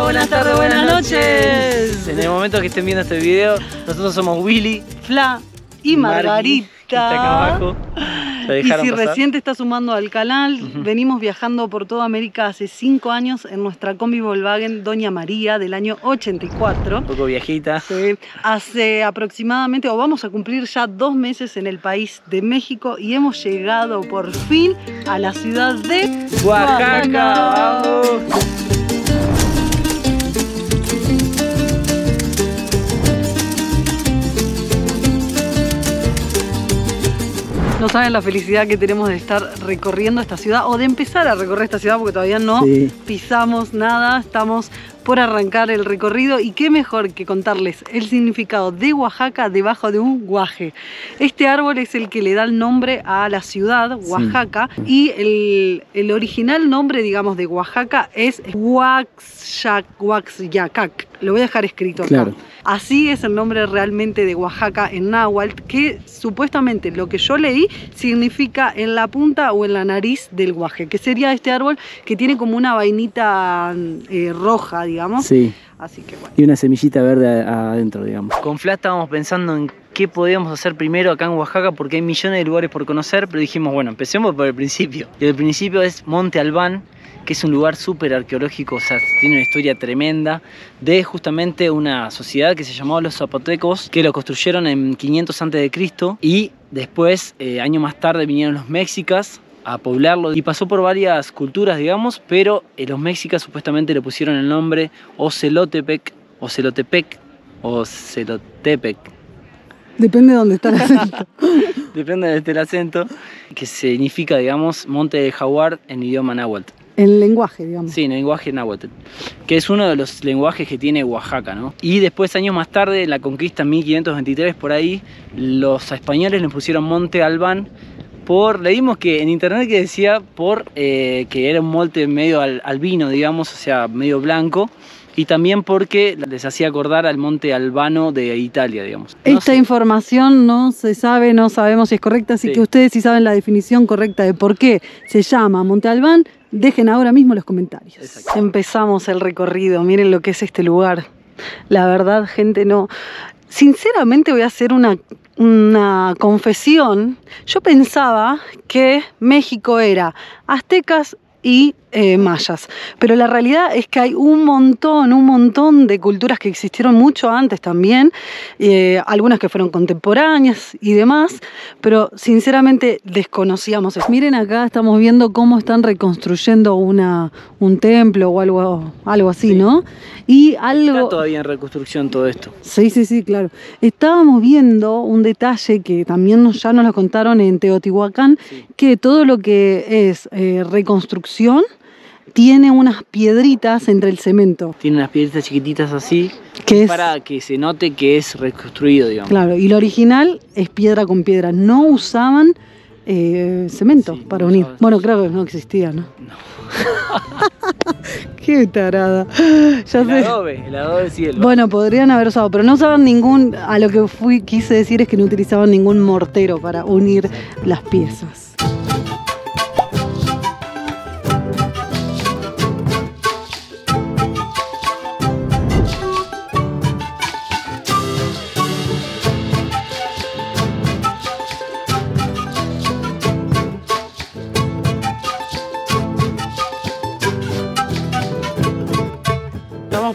buenas tardes, buenas noches. En el momento que estén viendo este video, nosotros somos Willy, Fla y Margarita. Que está acá abajo. Y si recién te estás sumando al canal, venimos viajando por toda América hace 5 años en nuestra combi Volkswagen Doña María del año 84. Un poco viejita. Sí. Hace aproximadamente, o vamos a cumplir ya 2 meses en el país de México y hemos llegado por fin a la ciudad de Oaxaca. ¡Vamos! No saben la felicidad que tenemos de estar recorriendo esta ciudad o de empezar a recorrer esta ciudad porque todavía no pisamos nada, estamos por arrancar el recorrido y qué mejor que contarles el significado de Oaxaca debajo de un guaje. Este árbol es el que le da el nombre a la ciudad, Oaxaca, y el original nombre, digamos, de Oaxaca es Huaxyacac. Lo voy a dejar escrito acá. Claro. Así es el nombre realmente de Oaxaca en náhuatl, que supuestamente lo que yo leí significa en la punta o en la nariz del guaje, que sería este árbol que tiene como una vainita roja, digamos. Sí. Así que bueno. Y una semillita verde adentro, digamos. Con Fla estábamos pensando en qué podíamos hacer primero acá en Oaxaca porque hay millones de lugares por conocer, pero dijimos, bueno, empecemos por el principio. Y el principio es Monte Albán, que es un lugar súper arqueológico, o sea, tiene una historia tremenda de justamente una sociedad que se llamaba los zapotecos, que lo construyeron en 500 a.C. y después, años más tarde, vinieron los mexicas a poblarlo y pasó por varias culturas, digamos, pero los mexicas supuestamente le pusieron el nombre Ocelotepec, o Celotepec, o Celotepec. Depende de dónde está el acento. Depende de el acento, que significa, digamos, monte de jaguar en idioma náhuatl. El lenguaje, digamos. Sí, en el lenguaje náhuatl, que es uno de los lenguajes que tiene Oaxaca, ¿no? Y después, años más tarde, en la conquista en 1523, por ahí, los españoles le pusieron Monte Albán leímos que en internet que decía que era un monte medio albino, digamos, o sea, medio blanco, y también porque les hacía acordar al monte Albano de Italia, digamos. Esta información no se sabe, no sabemos si es correcta, así que ustedes si saben la definición correcta de por qué se llama Monte Albán, dejen ahora mismo los comentarios. Exacto. Empezamos el recorrido, miren lo que es este lugar. La verdad, gente, no... Sinceramente voy a hacer una confesión. Yo pensaba que México era aztecas y mayas, pero la realidad es que hay un montón de culturas que existieron mucho antes también, algunas que fueron contemporáneas y demás, pero sinceramente desconocíamos eso. Miren acá, estamos viendo cómo están reconstruyendo un templo o algo así, ¿no? Y algo... Está todavía en reconstrucción todo esto. Sí, claro. Estábamos viendo un detalle que también ya nos lo contaron en Teotihuacán, que todo lo que es reconstrucción tiene unas piedritas entre el cemento. Tiene unas piedritas chiquititas así, para que se note que es reconstruido, digamos. Claro, y lo original es piedra con piedra. No usaban cemento para unir. Bueno, creo que no existía, ¿no? No. Qué tarada. El adobe sí. Bueno, podrían haber usado, pero no usaban ningún... A lo que quise decir es que no utilizaban ningún mortero para unir las piezas.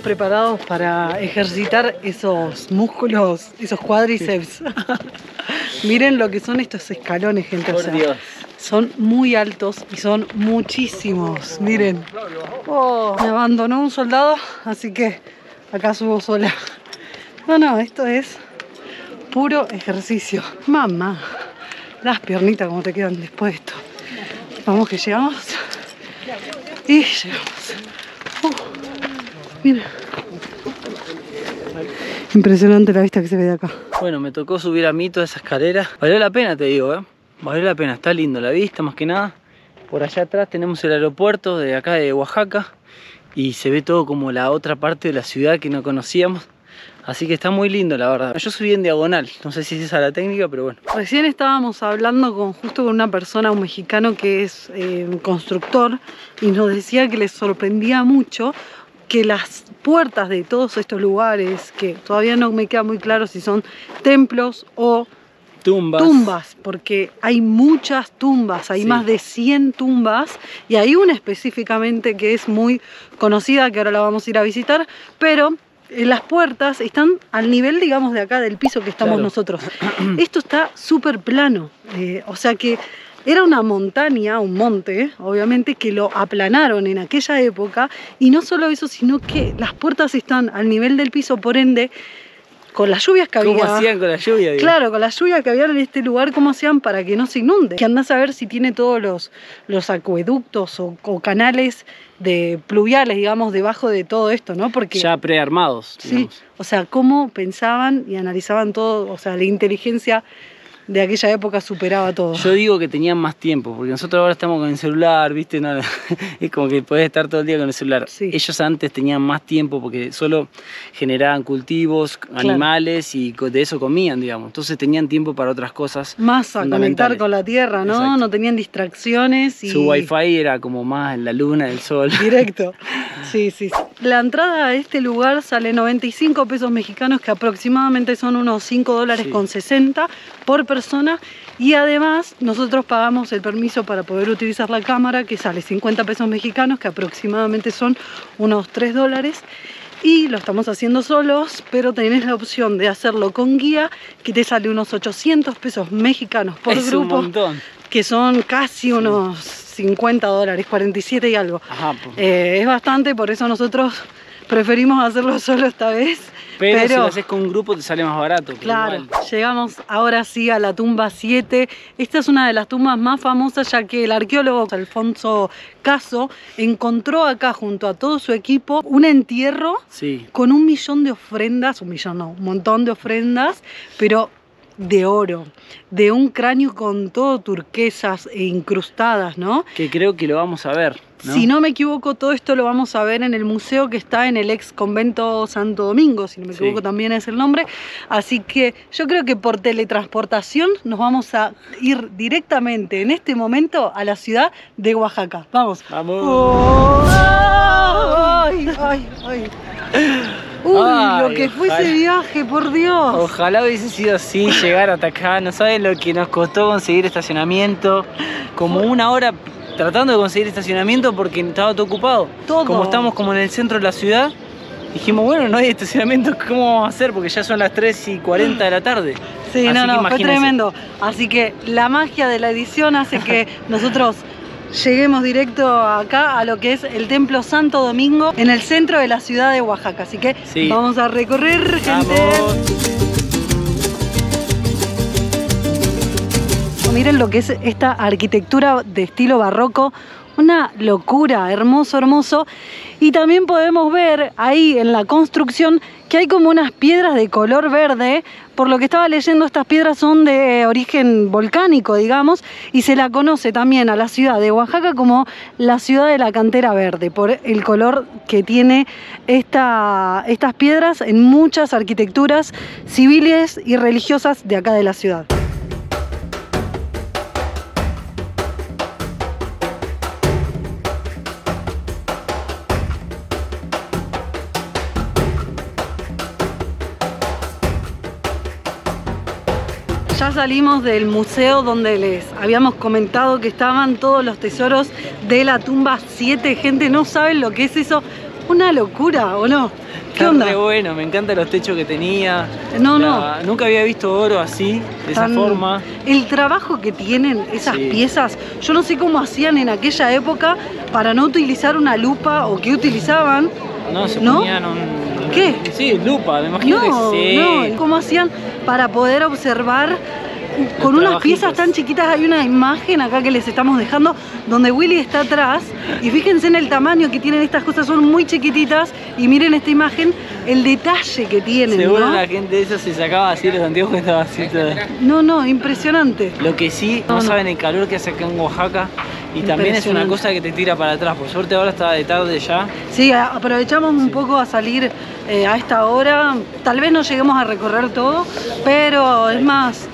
Preparados para ejercitar esos músculos, esos cuádriceps. Miren lo que son estos escalones, gente. Por Dios. Son muy altos y son muchísimos. Miren. Me abandonó un soldado, así que acá subo sola. No, esto es puro ejercicio. Mamá, las piernitas como te quedan después de esto. Vamos que llegamos. Y llegamos. Mira. Impresionante la vista que se ve de acá. Bueno, me tocó subir a mí toda esa escalera. Valió la pena, te digo, valió la pena. Está lindo la vista, más que nada. Por allá atrás tenemos el aeropuerto de acá de Oaxaca. Y se ve todo como la otra parte de la ciudad que no conocíamos. Así que está muy lindo, la verdad. Yo subí en diagonal, no sé si es esa la técnica, pero bueno. Recién estábamos hablando justo con una persona, un mexicano que es constructor, y nos decía que les sorprendía mucho que las puertas de todos estos lugares, que todavía no me queda muy claro si son templos o tumbas, porque hay muchas tumbas, hay más de 100 tumbas, y hay una específicamente que es muy conocida, que ahora la vamos a ir a visitar, pero las puertas están al nivel, digamos, de acá del piso que estamos nosotros. Esto está súper plano, o sea que era una montaña, un monte, obviamente, que lo aplanaron en aquella época, y no solo eso, sino que las puertas están al nivel del piso, por ende, con las lluvias que había. ¿Cómo hacían con la lluvia? Claro, con la lluvia que había en este lugar, ¿cómo hacían para que no se inunde? Que andás a ver si tiene todos los acueductos o canales pluviales, digamos, debajo de todo esto, ¿no? Porque ya prearmados, digamos. Sí, o sea, cómo pensaban y analizaban todo, o sea, la inteligencia de aquella época superaba todo. Yo digo que tenían más tiempo, porque nosotros ahora estamos con el celular, ¿viste? No, es como que podés estar todo el día con el celular. Sí. Ellos antes tenían más tiempo porque solo generaban cultivos, animales, y de eso comían, digamos. Entonces tenían tiempo para otras cosas. Más a conectar con la tierra, ¿no? Exacto. No tenían distracciones. Su wifi era como más en la luna, el sol. Directo. Sí, sí. La entrada a este lugar sale 95 pesos mexicanos, que aproximadamente son unos $5.60 por persona, y además nosotros pagamos el permiso para poder utilizar la cámara, que sale 50 pesos mexicanos, que aproximadamente son unos $3, y lo estamos haciendo solos, pero tenés la opción de hacerlo con guía, que te sale unos 800 pesos mexicanos por grupo. Un montón. Que son casi unos $50, 47 y algo. Ajá, es bastante, por eso nosotros preferimos hacerlo solo esta vez. Pero si lo haces con un grupo te sale más barato. Claro, igual. Llegamos ahora sí a la tumba 7. Esta es una de las tumbas más famosas, ya que el arqueólogo Alfonso Caso encontró acá junto a todo su equipo un entierro con 1 millón de ofrendas, un montón de ofrendas, pero de oro, de un cráneo con todo turquesas e incrustadas, ¿no? Que creo que lo vamos a ver, ¿no? Si no me equivoco, todo esto lo vamos a ver en el museo que está en el ex convento Santo Domingo, si no me equivoco también es el nombre. Así que yo creo que por teletransportación nos vamos a ir directamente en este momento a la ciudad de Oaxaca. Vamos. ¡Vamos! ¡Oh! ¡Ay, ay, ay! Uy, lo que fue ese viaje, por Dios. Ojalá hubiese sido así, llegar hasta acá. No saben lo que nos costó conseguir estacionamiento. Como 1 hora tratando de conseguir estacionamiento porque estaba todo ocupado. Como estamos como en el centro de la ciudad, dijimos, bueno, no hay estacionamiento, ¿cómo vamos a hacer? Porque ya son las 3:40 de la tarde. Sí, fue tremendo. Así que la magia de la edición hace que nosotros lleguemos directo acá a lo que es el Templo Santo Domingo en el centro de la ciudad de Oaxaca. Así que vamos a recorrer, gente. Miren lo que es esta arquitectura de estilo barroco. Una locura, hermoso, hermoso. Y también podemos ver ahí en la construcción que hay como unas piedras de color verde. Por lo que estaba leyendo, estas piedras son de origen volcánico, digamos, y se la conoce también a la ciudad de Oaxaca como la ciudad de la cantera verde, por el color que tiene estas piedras en muchas arquitecturas civiles y religiosas de acá de la ciudad. Ya salimos del museo donde les habíamos comentado que estaban todos los tesoros de la tumba 7. Gente, no saben lo que es eso. Una locura, ¿o no? ¿Qué onda? Re bueno, me encantan los techos que tenía. No. Nunca había visto oro así, de esa forma. El trabajo que tienen esas piezas, yo no sé cómo hacían en aquella época para no utilizar una lupa, o qué utilizaban. No, se ponían ¿Qué? Sí, lupa, me imagino que sí. No, ¿cómo hacían para poder observar con unas piezas tan chiquitas? Hay una imagen acá que les estamos dejando donde Willy está atrás, y fíjense en el tamaño que tienen estas cosas, son muy chiquititas, y miren esta imagen, el detalle que tienen. Seguro la gente de eso se sacaba así los anteojos, estaba así todo. No, impresionante. Lo que sí, no saben el calor que hace acá en Oaxaca. Y también es una cosa que te tira para atrás. Por suerte ahora está de tarde ya. Sí, aprovechamos un poco a salir a esta hora. Tal vez no lleguemos a recorrer todo, pero es más,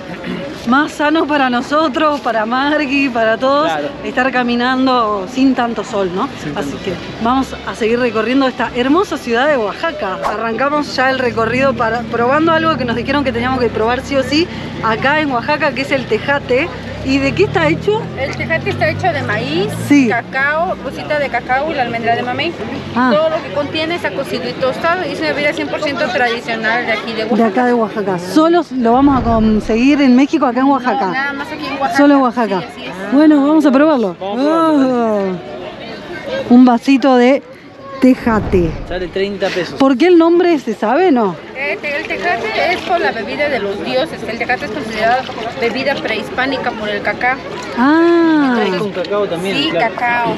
más sano para nosotros, para Margui, para todos, Claro. estar caminando sin tanto sol, ¿no? Así que vamos a seguir recorriendo esta hermosa ciudad de Oaxaca. Arrancamos ya el recorrido probando algo que nos dijeron que teníamos que probar sí o sí acá en Oaxaca, que es el tejate. ¿Y de qué está hecho? El tejate está hecho de maíz, Sí. cacao, rosita de cacao y la almendra de mamey. Ah. Todo lo que contiene está cocido y tostado y es una bebida 100% tradicional de aquí de De Oaxaca. acá de Oaxaca. Solo lo vamos a conseguir en México, acá en Oaxaca. No, nada más aquí en Oaxaca. Solo en Oaxaca. Sí, así es. Bueno, vamos a probarlo. Vamos a probarlo. Ah. Un vasito de tejate. Sale 30 pesos. ¿Por qué el nombre se sabe, no? El tejate es por la bebida de los dioses. El tejate es considerado bebida prehispánica por el cacao. Ah, Es con cacao también. Sí, claro. cacao.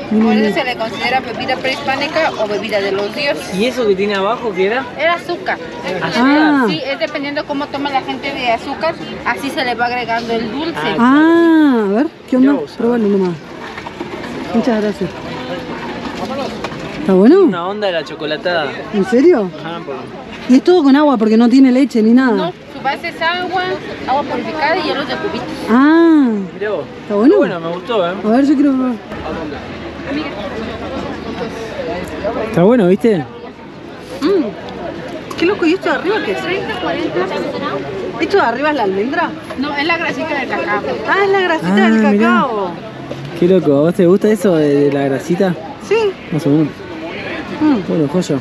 Por eso se le considera bebida prehispánica o bebida de los dioses. ¿Y eso que tiene abajo qué era? Era azúcar. Ah. Sí, es dependiendo cómo toma la gente de azúcar, así se le va agregando el dulce. a ver, ¿qué onda? Ya vos, Pruébalo nomás. Muchas gracias. ¿Está bueno? Una onda de la chocolatada. ¿En serio? Ajá, Y es todo con agua porque no tiene leche ni nada. No, su base es agua, agua purificada y hielos de cubitos. Ah, mirá vos. ¿está bueno? Bueno, me gustó, A ver, yo quiero probar. Está bueno, ¿viste? Qué loco, ¿y esto de arriba qué es? ¿Esto de arriba es la almendra? No, es la grasita del cacao. Ah, es la grasita Ah, del mirá. cacao. Qué loco. ¿A vos te gusta eso de la grasita? Sí. Más o menos. Mm, Bueno, joya.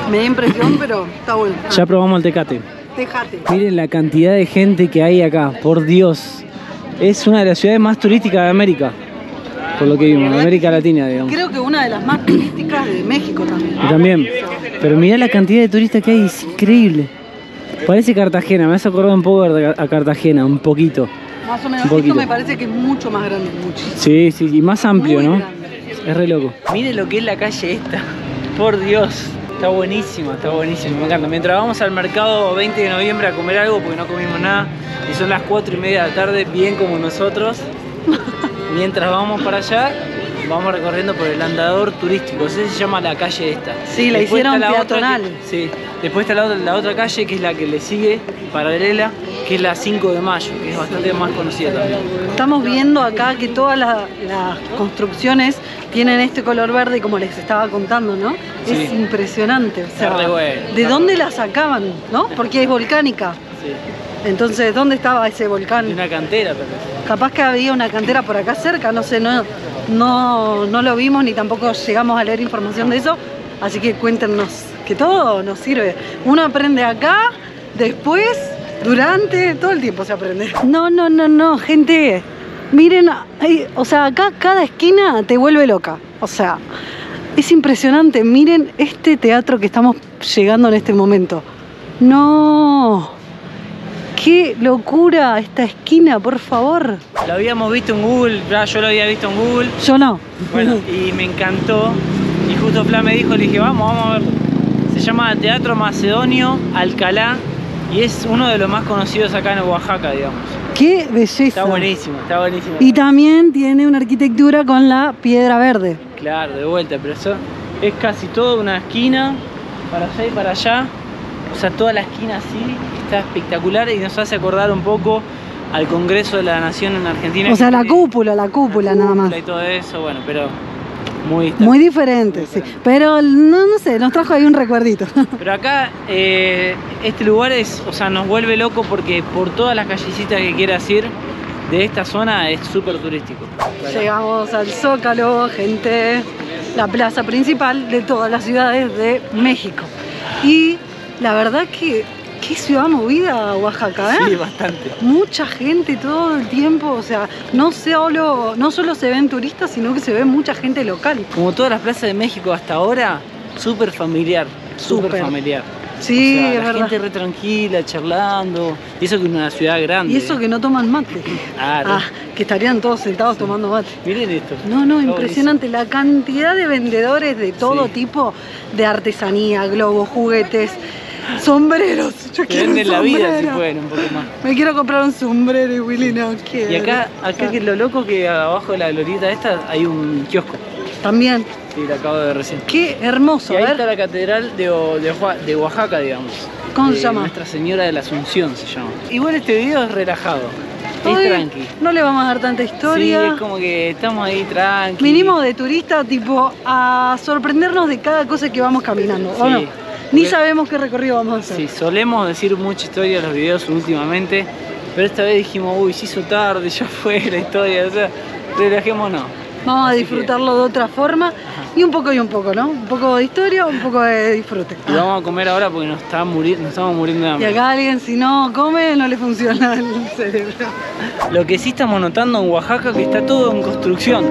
me da impresión, pero está bueno. Ya probamos el tecate. Tejate. Miren la cantidad de gente que hay acá, por Dios. Es una de las ciudades más turísticas de América. Por lo que vimos, de América Latina, digamos. Creo que una de las más turísticas de México también. Y también. Pero mirá la cantidad de turistas que hay, es increíble. Parece Cartagena, me hace acordar un poco a Cartagena, un poquito. Más o menos. Un poquito. Esto me parece que es mucho más grande, muchísimo. Sí, sí, y más amplio, Muy ¿no? grande. Es re loco. Miren lo que es la calle esta. Por Dios. Está buenísimo, me encanta. Mientras vamos al mercado 20 de noviembre a comer algo porque no comimos nada y son las 4:30 de la tarde, bien como nosotros. Mientras vamos para allá, vamos recorriendo por el andador turístico. Ese se llama la calle esta. Sí, la Después hicieron está la otra peatonal. sí, después está la otra calle que es la que le sigue paralela, que es la 5 de Mayo, que es bastante más conocida también. Estamos viendo acá que todas las construcciones tienen este color verde, como les estaba contando, ¿no? Sí. Es impresionante. O sea, Está re bueno, ¿de está dónde la sacaban? ¿No? Porque es volcánica. Sí. Entonces, ¿dónde estaba ese volcán? De una cantera, pero Capaz que había una cantera por acá cerca, no sé, no lo vimos ni tampoco llegamos a leer información de eso, así que cuéntenos, que todo nos sirve. Uno aprende acá, después, durante, todo el tiempo se aprende. No, gente, miren, o sea, acá cada esquina te vuelve loca, o sea, es impresionante, miren este teatro que estamos llegando en este momento. No... ¡Qué locura esta esquina, por favor! lo habíamos visto en Google, ya yo lo había visto en Google. Yo no. Bueno, y me encantó. Y justo Fla me dijo, le dije, vamos a verlo. Se llama Teatro Macedonio Alcalá y es uno de los más conocidos acá en Oaxaca, digamos. ¡Qué belleza! Está buenísimo, está buenísimo. Y también tiene una arquitectura con la piedra verde. Claro, de vuelta, pero eso es casi toda una esquina, para allá y para allá. O sea, toda la esquina así, está espectacular y nos hace acordar un poco al Congreso de la Nación en Argentina. O sea, la que- cúpula nada más. Y todo eso, bueno, pero muy... Muy diferente, sí. Pero no sé, nos trajo ahí un recuerdito. Pero acá, este lugar es, o sea, nos vuelve loco porque por todas las callecitas que quieras ir de esta zona es súper turístico. Llegamos al Zócalo, gente, la plaza principal de todas las ciudades de México. Y la verdad que qué ciudad movida Oaxaca, ¿eh? Sí, bastante. Mucha gente todo el tiempo, o sea, no solo se ven turistas, sino que se ve mucha gente local. Como todas las plazas de México hasta ahora, súper familiar, súper Súper. familiar. Sí, O sea, es la verdad. gente re tranquila, charlando. Y eso que es una ciudad grande. Y eso que no toman mate. Claro. Ah, que estarían todos sentados tomando mate. Miren esto. No, Está impresionante. La cantidad de vendedores de todo Sí. tipo, de artesanía, globos, juguetes, sombreros. Yo buenísimo. Te quiero un venden la vida si sombrero. pueden un poco más. Me quiero comprar un sombrero y Willy no quiere. Y acá que lo loco que abajo de la glorieta esta hay un kiosco. También. Sí, lo acabo de ver recién. Qué hermoso, Y ahí a está ver. la catedral de Oaxaca, digamos. ¿Cómo se llama? Nuestra Señora de la Asunción se llama. Igual este video es relajado, Hoy es tranqui. no le vamos a dar tanta Sí, historia. es como que estamos ahí tranqui. Vinimos de turista tipo a sorprendernos de cada cosa que vamos caminando, ¿o Sí, no? Ni porque- sabemos qué recorrido vamos a hacer. Sí, solemos decir mucha historia en los videos últimamente, pero esta vez dijimos, uy, se hizo tarde, ya fue la historia, o sea, relajémonos. Vamos a Así que- disfrutarlo de otra forma y un poco, ¿no? Un poco de historia, un poco de disfrute. Y vamos a comer ahora porque nos estamos muriendo de Y hambre. acá alguien si no come no le funciona el cerebro. Lo que sí estamos notando en Oaxaca que está todo en construcción.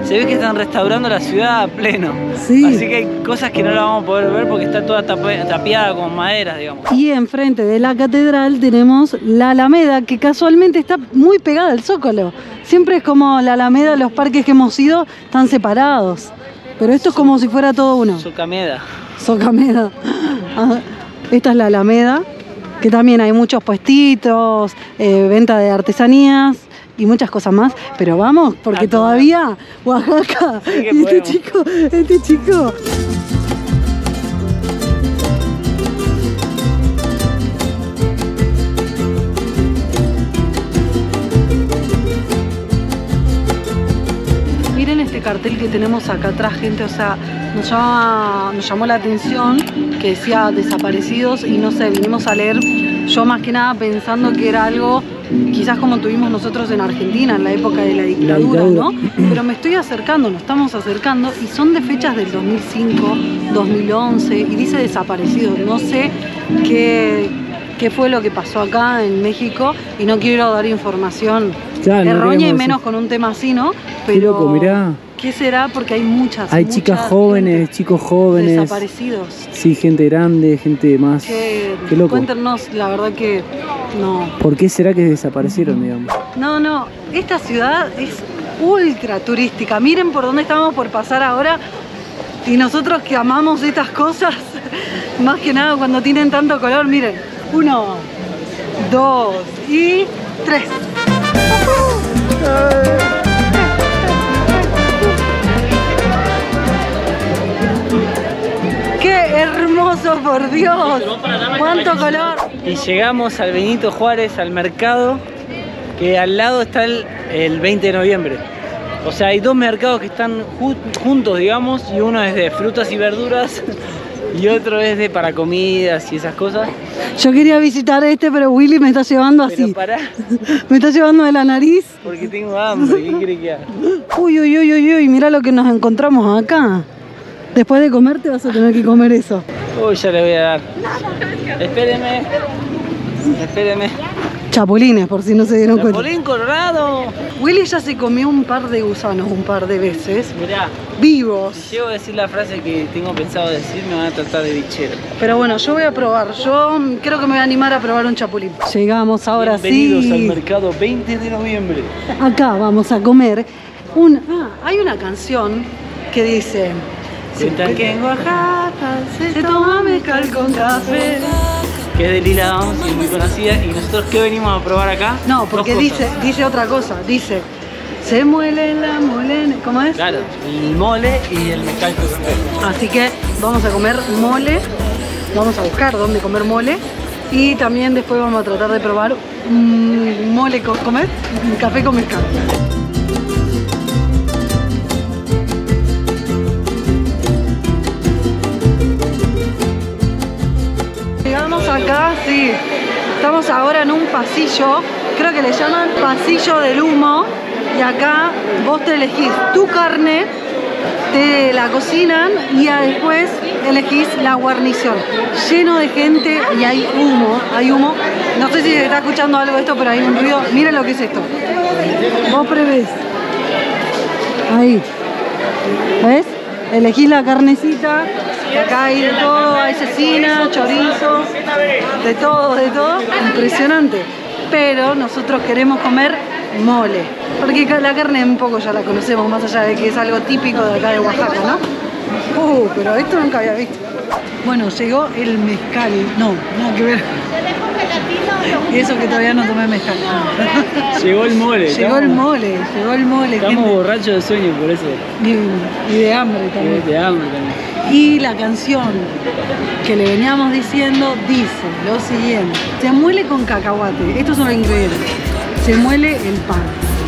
Se ve que están restaurando la ciudad a pleno. Sí. Así que hay cosas que no la vamos a poder ver porque está toda tapiada con maderas, digamos. Y enfrente de la catedral tenemos la Alameda, que casualmente está muy pegada al Zócalo. Siempre es como la Alameda, los parques que hemos ido están separados. Pero esto es como si fuera todo uno. Socameda. Socameda. Ah, esta es la Alameda, que también hay muchos puestitos, venta de artesanías y muchas cosas más. Pero vamos, porque todavía Oaxaca. Sí que Y podemos. este chico. Miren este cartel que tenemos acá atrás, gente, o sea, nos llamó la atención que decía desaparecidos y no sé, vinimos a leer, yo más que nada pensando que era algo quizás como tuvimos nosotros en Argentina en la época de la dictadura, ¿no? Pero me estoy acercando, nos estamos acercando y son de fechas del 2005, 2011 y dice desaparecidos, no sé qué fue lo que pasó acá en México y no quiero dar información Claro, no errónea y queremos menos decir. con un tema así, ¿no? Qué loco, mirá. ¿Qué será? Porque hay muchas. Hay chicas mucha jóvenes, gente chicos jóvenes. desaparecidos. Sí, gente grande, gente más. Que Qué loco. cuéntenos, la verdad que no. ¿Por qué será que desaparecieron, digamos? No, esta ciudad es ultra turística. Miren por dónde estamos por pasar ahora. Y nosotros que amamos estas cosas, más que nada cuando tienen tanto color, miren. 1, 2 y 3. ¡Qué hermoso, por Dios! ¡Cuánto color! Y llegamos al Benito Juárez, al mercado, que al lado está el 20 de noviembre. O sea, hay dos mercados que están juntos, digamos, y uno es de frutas y verduras y otro es de para comidas y esas cosas. Yo quería visitar este, pero Willy me está llevando Pero así. pará, Me está llevando de la nariz. porque tengo hambre, ¿qué crees que haga? Uy, mirá lo que nos encontramos acá. Después de comer te vas a tener que comer eso. Uy, ya le voy a dar. Espéreme. Chapulines, por si no se dieron cuenta. Chapulín colorado. Willy ya se comió un par de gusanos un par de veces. Mirá, Vivos. si llego a decir la frase que tengo pensado decir, me van a tratar de bichero. Pero bueno, yo voy a probar. Yo creo que me voy a animar a probar un chapulín. Llegamos ahora Bienvenidos al sí. mercado 20 de noviembre. Acá vamos a comer hay una canción que dice... Cuentan que en Oaxaca se toma mezcal con café. que es de Lila Downs y es muy conocida. ¿Y nosotros qué venimos a probar acá? No, porque Dos cosas. dice otra cosa. Dice, se muele la mole. ¿Cómo es? Claro, el mole y el mezcal con café. Así que vamos a comer mole. Vamos a buscar dónde comer mole. Y también después vamos a tratar de probar mole con... ¿Cómo es? Un café con mezcal. Llegamos acá, sí. Estamos ahora en un pasillo, creo que le llaman pasillo del humo. Y acá vos te elegís tu carne, te la cocinan y después elegís la guarnición. Lleno de gente y hay humo. No sé si se está escuchando algo de esto, pero hay un ruido. Miren lo que es esto. Vos prevés. Ahí. ¿Ves? Elegís la carnecita. Y acá hay de todo, hay cecina, chorizo, de todo. Impresionante. Pero nosotros queremos comer mole. Porque la carne un poco ya la conocemos, más allá de que es algo típico de acá de Oaxaca, ¿no? Pero esto nunca había visto. Bueno, llegó el mezcal. No, nada que ver. Y eso que todavía no tomé mezcal. Llegó el mole. Llegó el mole. Estamos gente. borrachos de sueño por eso. Y de hambre también. De hambre también. Y la canción que le veníamos diciendo dice lo siguiente. Se muele con cacahuate, estos son los ingredientes. Se muele el pan,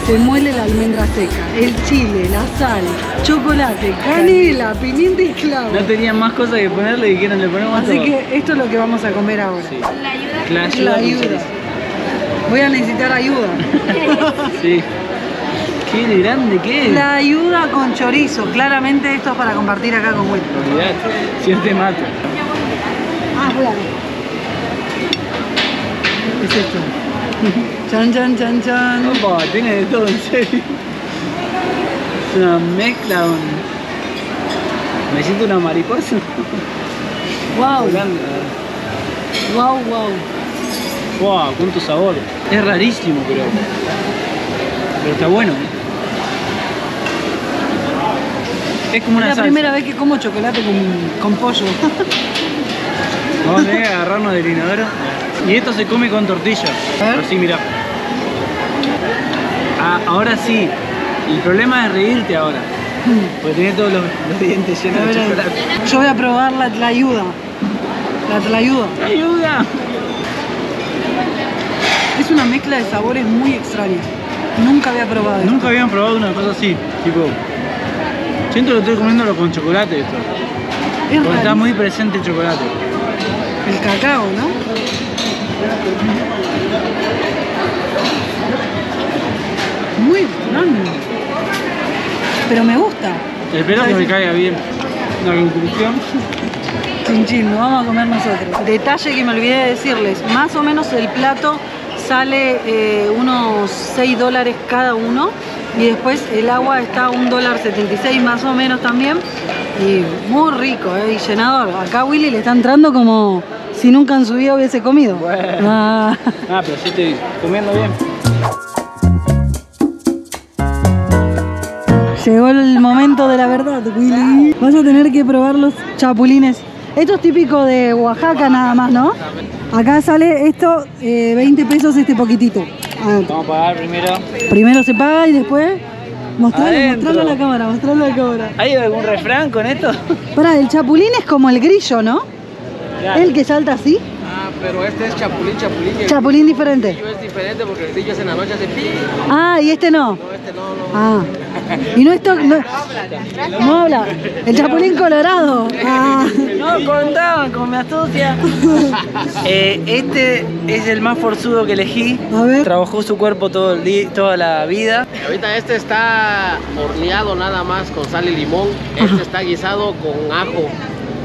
se muele la almendra seca, el chile, la sal, chocolate, canela, pimienta y clavo. No tenían más cosas que ponerle y dijeron le ponemos Así todo. que esto es lo que vamos a comer ahora. Sí. La ayuda. La ayuda. Voy a necesitar ayuda. Sí. Qué grande que es. La ayuda con chorizo. Claramente esto es para compartir acá con Will. Olvidate, si yo te mato. Ah, bueno. ¿Qué es esto? Chan, chan, chan, chan. Opa, tiene de todo, en serio. Es una mezcla con... Me siento una mariposa. Wow, Volando. wow, wow. Wow, cuánto sabor. Es rarísimo, pero está bueno. Es como Es una la salsa. primera vez que como chocolate con pollo. Vamos a tener que agarrarnos del inodoro. Y esto se come con tortilla. A ver. Así, mirá. Ah, ahora sí. El problema es reírte ahora. Porque tenés todos los dientes A llenos de ver, chocolate. yo voy a probar la tlayuda. La tlayuda. ¡Ayuda! Es una mezcla de sabores muy extraña. Nunca había probado esto. Nunca habían probado una cosa así. Tipo, siento que estoy comiéndolo con chocolate esto. Es Porque está rarísimo. muy presente el chocolate. El cacao, ¿no? Muy extraño. Pero me gusta. Espero que me caiga bien. La conclusión. Chin chin, lo vamos a comer nosotros. Detalle que me olvidé de decirles. Más o menos el plato sale unos $6 cada uno. Y después el agua está a $1.76 más o menos también. Y muy rico, y llenador. Acá a Willy le está entrando como si nunca en su vida hubiese comido. Bueno. Ah. Ah, pero sí estoy comiendo bien. Llegó el momento de la verdad, Willy. Vas a tener que probar los chapulines. Esto es típico de Oaxaca nada más, ¿no? Acá sale esto, 20 pesos este poquitito. Ah, Vamos a pagar primero. primero se paga y después... Mostralo Adentro. a la cámara, mostralo a la cámara. ¿Hay algún refrán con esto? Pará, el chapulín es como el grillo, ¿no? El que salta así. Ah, pero este es chapulín, chapulín. Y el Chapulín diferente. grillo es diferente porque el grillo es en la noche hace pi. Ah, y este no. No, este no. Ah. Y no esto... No habla. El chapulín colorado. Ah. No, contaban con mi astucia. Este es el más forzudo que elegí. A ver. Trabajó su cuerpo todo el día, toda la vida. Ahorita este está horneado nada más con sal y limón. Este está guisado con ajo.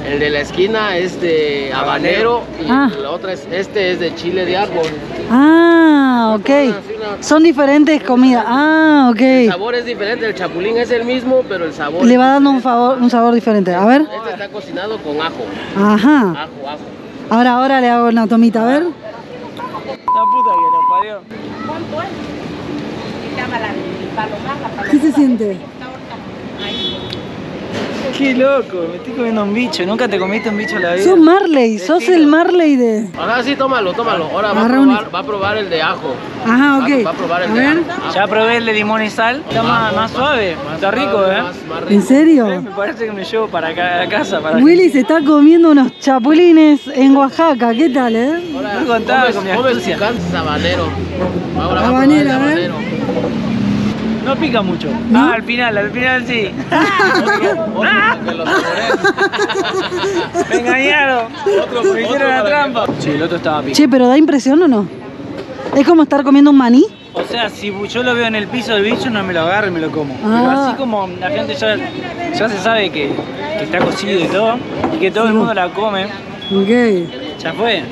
El de la esquina es de habanero y Ah. la otra este es de chile de árbol. Ah, ok. Son diferentes comidas. Ah, El ok. sabor es diferente, el chapulín es el mismo, pero el sabor Le es va dando un sabor diferente. A ver. Este está cocinado con ajo. Ajá. Ajo. Ahora le hago una tomita, a ver. La puta que lo parió. ¿Qué se siente? Qué loco, me estoy comiendo un bicho. ¿Nunca te comiste un bicho en la vida? Sos Marley, sos el Marley de... Ahora sí, tómalo. Ahora Agarra va a probar el de ajo. Ajá, ok. Va a probar el A de ver. ajo. Ya probé el de limón y sal. Está más suave. Está rico, Más rico. ¿En serio? Me parece que me llevo para acá a casa. Para Willy se está comiendo unos chapulines en Oaxaca. ¿Qué tal, Ahora, No contaba con mi comes astucia. picante habanero. Ahora va a Habanero, probar el a ver. habanero. No pica mucho. ¿No? Ah, al final sí. Otro que lo saborees. Me engañaron. Me hicieron la para trampa. Sí, el otro estaba pico. Che, pero ¿da impresión o no? Es como estar comiendo un maní. O sea, si yo lo veo en el piso del bicho, no me lo agarro y me lo como. Pero Ah. así como la gente ya se sabe que está cocido y todo, y que todo el mundo la come, Ok. ya fue.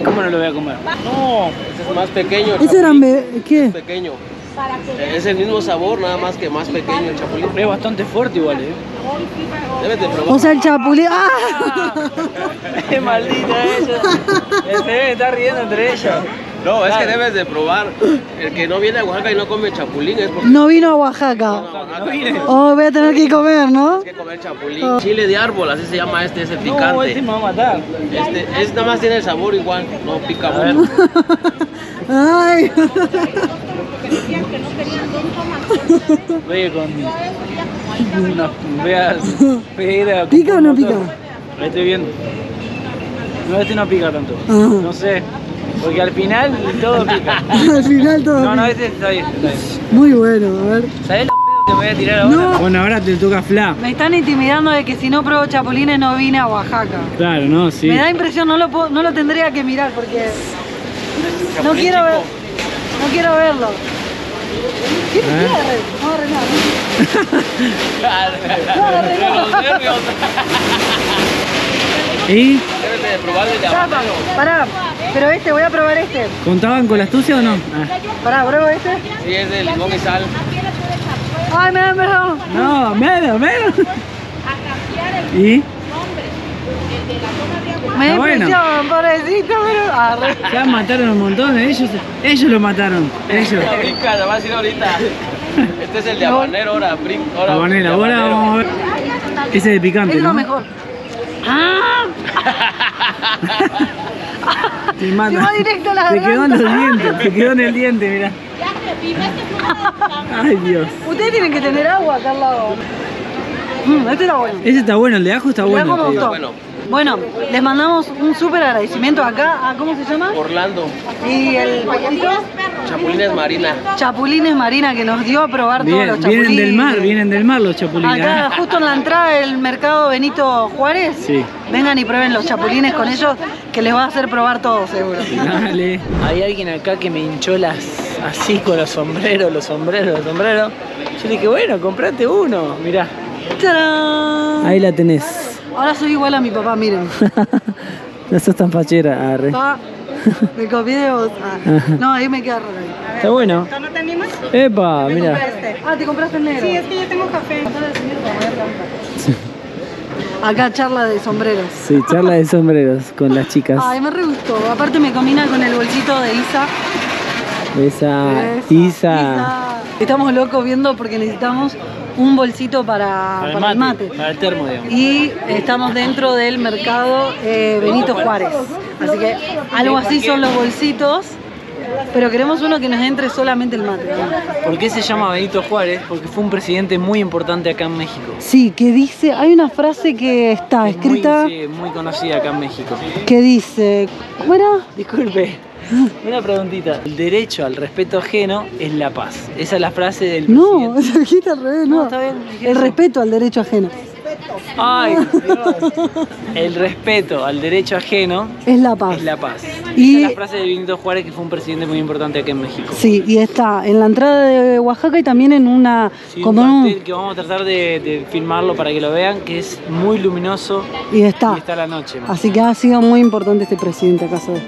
¿Cómo no lo voy a comer? No. Ese es más pequeño. el ¿Ese eran... chapulín. ¿Qué? Pequeño. Es el mismo sabor, nada más que más pequeño el chapulín. Es bastante fuerte igual, Debes de probar. O sea, el chapulín... ¡Ah! Es maldita ella. Se debe estar riendo entre ellos. No, es que Claro. debes de probar. El que no viene a Oaxaca y no come chapulín es porque No vino a Oaxaca. No vine. Oh, voy a tener que comer, ¿no? hay que comer chapulín. Chile de árbol, así se llama este, es el picante. No, este me va a matar. Este nada más tiene el sabor igual, no pica A ver. mucho. Ay. decían que no querían 2 tomas. Voy con una... Voy a ir a... ¿Pica o no pica? Ahí estoy viendo. No, este no pica tanto. Ah. No sé. Porque al final todo pica. Al final todo. No, pica. este está bien, está bien. Muy bueno, a ver. ¿Sabés los pedos que me voy a tirar ahora? No. Bueno, ahora te toca Fla. Me están intimidando de que si no pruebo chapulines no vine a Oaxaca. Claro, no, sí. Me da impresión, no lo tendría que mirar porque no Chapulín quiero, chico. no quiero verlo. ¿Qué te ¿Eh? agarré? No agarré nada. No agarré Los nervios. ¿Y Debes de probar el de Chapa, habanero. pará, pero voy a probar este. contaban con la astucia o no? Pará, pruebo este. Sí, es de limón y sal. Ay, me da. No, menos. ¿Y? Me da Está bueno. impresión, pobrecito, pero... Agarré. Ya mataron un montón, ellos lo mataron. Ellos. La brinca, la va a decir ahorita. Este es el de habanero, ahora ahora. Habanero, ahora vamos a ver. Ese de picante, Es lo ¿no? mejor. ¡Ah! Te mata. Se va directo a la Te quedó en garganta. los dientes, te quedó en el diente, mirá. Ay, Dios. Ustedes tienen que tener agua acá al lado. Este está bueno. Ese está bueno, el de ajo está El de bueno. ajo me te digo. gustó. Bueno, les mandamos un súper agradecimiento acá a, ¿cómo se llama? Orlando, Y el pollito chapulines marina. Chapulines Marina que nos dio a probar todos los chapulines. Vienen del mar los chapulines. Acá justo en la entrada del mercado Benito Juárez. Sí. Vengan y prueben los chapulines con ellos que les va a hacer probar todo seguro. Dale. Hay alguien acá que me hinchó las así con los sombreros. Yo le dije, bueno, comprate uno, mirá. ¡Tarán! Ahí la tenés. Ahora soy igual a mi papá, miren. No sos tan fachera, arre. Papá, me copié de vos. No, ahí me queda raro. Está bueno. ¿No te animas? Epa, mira. Ah, ¿te compraste el negro? Sí, es que yo tengo café. Acá charla de sombreros. Sí, charla de sombreros con las chicas. Ay, me re gustó. Aparte me combina con el bolsito de Isa. Isa. Estamos locos viendo porque necesitamos un bolsito para el mate. Para el termo, digamos. Y estamos dentro del mercado Benito Juárez. Así que algo así son los bolsitos. Pero queremos uno que nos entre solamente el mate, ¿no? ¿Por qué se llama Benito Juárez? Porque fue un presidente muy importante acá en México. Sí, que dice, hay una frase que está escrita Muy conocida acá en México. que dice, ¿cómo era? Disculpe, una preguntita. El derecho al respeto ajeno es la paz. Esa es la frase del No, presidente. se dijiste al revés, no. No, está bien, dije El eso. respeto al derecho ajeno. Ay, Dios. El respeto al derecho ajeno Es la paz. es la paz. Y- Esa es la frase de Benito Juárez, que fue un presidente muy importante acá en México. Sí, y está en la entrada de Oaxaca y también en una... Sí, como un en un- cartel que vamos a tratar de filmarlo para que lo vean, que es muy luminoso y está. y está a la noche. Así que ha sido muy importante este presidente acá, ¿sabes?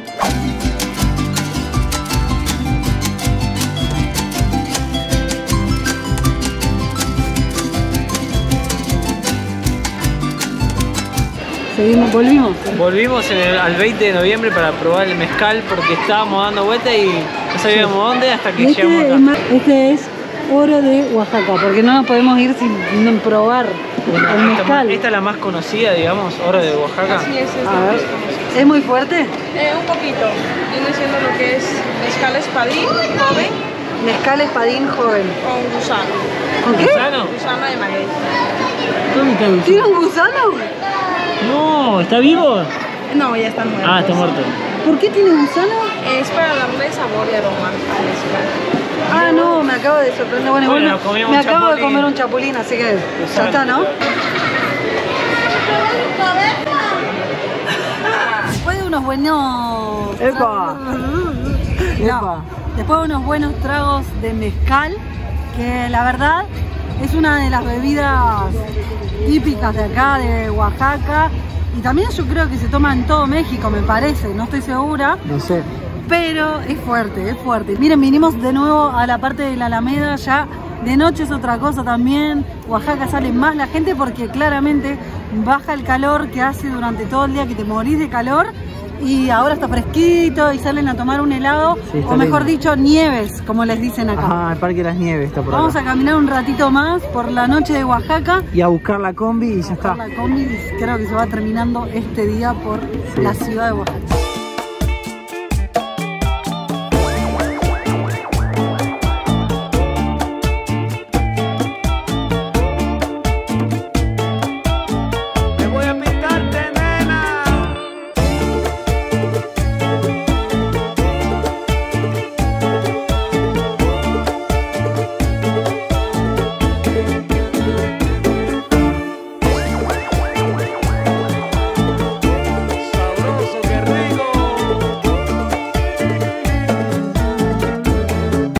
Volvimos. Volvimos al 20 de noviembre para probar el mezcal porque estábamos dando vuelta y no sabíamos dónde hasta que llegamos acá. Este es oro de Oaxaca, porque no nos podemos ir sin probar el mezcal. Esta es la más conocida, digamos, oro de Oaxaca. Sí, es A ver, ¿es muy fuerte? un poquito. Viene siendo lo que es mezcal espadín, joven, Mezcal espadín joven. con gusano. ¿Con qué? ¿Gusano? Gusano de maguey. ¿Dónde está el- ¿Tiene un gusano? No, ¿está vivo? No, ya están muertos. Ah, está muerto. ¿Por qué tiene gusano? Es para darle sabor y aroma al mezcal. Ah, no, me acabo de sorprender. Bueno, Bueno, igual nos comimos me un acabo de chapulín. comer un chapulín, así que ya está, ¿no? Después de unos buenos... ¡Epa! No, después de unos buenos tragos de mezcal, que la verdad es una de las bebidas típicas de acá, de Oaxaca, y también yo creo que se toma en todo México, me parece, no estoy segura. No sé. Pero es fuerte, es fuerte. Miren, vinimos de nuevo a la parte de la Alameda, ya de noche es otra cosa también. Oaxaca sale más la gente porque claramente baja el calor que hace durante todo el día, que te morís de calor. Y ahora está fresquito y salen a tomar un helado, Sí, está o mejor lindo. dicho, nieves, como les dicen acá. Ajá, el Parque de las Nieves está por Vamos acá. a caminar un ratito más por la noche de Oaxaca. Y a buscar la combi y ya está. Por la combi, y creo que se va terminando este día por Sí. la ciudad de Oaxaca.